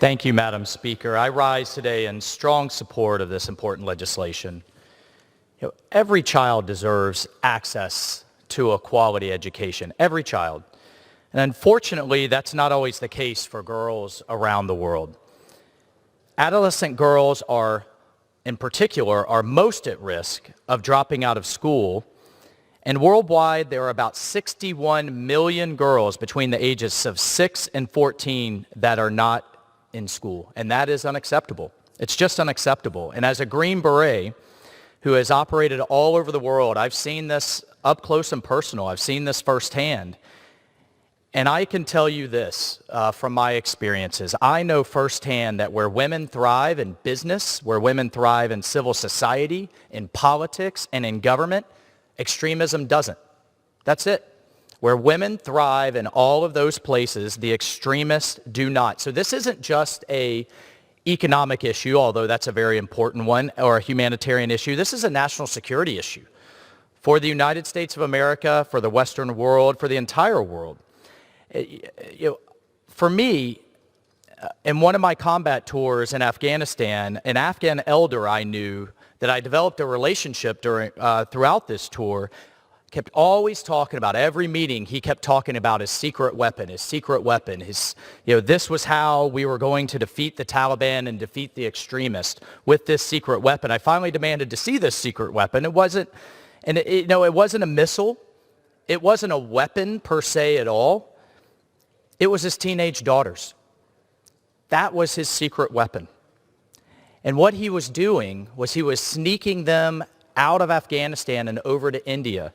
Thank you, Madam Speaker. I rise today in strong support of this important legislation. Every child deserves access to a quality education, every child. And unfortunately, that's not always the case for girls around the world. Adolescent girls in particular, are most at risk of dropping out of school. And worldwide, there are about 61 million girls between the ages of 6 and 14 that are not in school. And that is unacceptable. It's just unacceptable. And as a Green Beret who has operated all over the world, I've seen this up close and personal. I've seen this firsthand. And I can tell you this from my experiences. I know firsthand that where women thrive in business, where women thrive in civil society, in politics, and in government, extremism doesn't. That's it. Where women thrive in all of those places, the extremists do not. So this isn't just an economic issue, although that's a very important one, or a humanitarian issue. This is a national security issue for the United States of America, for the Western world, for the entire world. For me, in one of my combat tours in Afghanistan, an Afghan elder I knew that I developed a relationship throughout this tour kept always talking about, every meeting he kept talking about his secret weapon, this was how we were going to defeat the Taliban and defeat the extremists with this secret weapon. I finally demanded to see this secret weapon. It wasn't a missile. It wasn't a weapon per se at all. It was his teenage daughters. That was his secret weapon. And what he was doing was he was sneaking them out of Afghanistan and over to India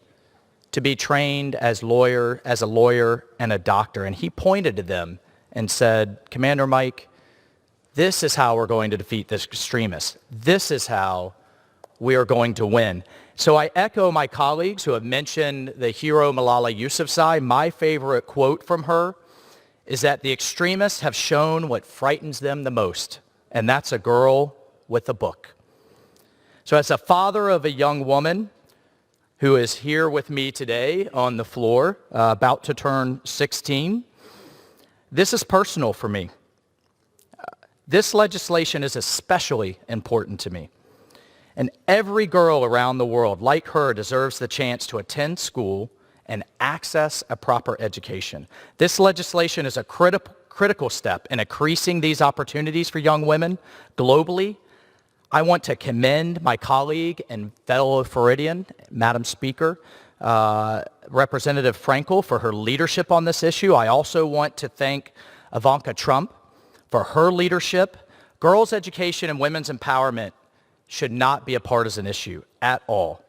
to be trained as a lawyer and a doctor. And he pointed to them and said, Commander Mike, this is how we're going to defeat this extremist. This is how we are going to win. So I echo my colleagues who have mentioned the hero Malala Yousafzai. My favorite quote from her is that the extremists have shown what frightens them the most, and that's a girl with a book. So as a father of a young woman who is here with me today on the floor, about to turn 16, this is personal for me. This legislation is especially important to me. And every girl around the world, like her, deserves the chance to attend school and access a proper education. This legislation is a critical step in increasing these opportunities for young women globally. I want to commend my colleague and fellow Floridian, Madam Speaker, Representative Frankel, for her leadership on this issue. I also want to thank Ivanka Trump for her leadership. Girls' education and women's empowerment should not be a partisan issue at all.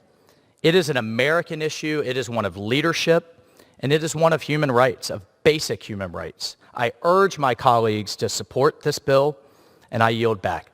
It is an American issue. It is one of leadership, and it is one of human rights, of basic human rights. I urge my colleagues to support this bill, and I yield back.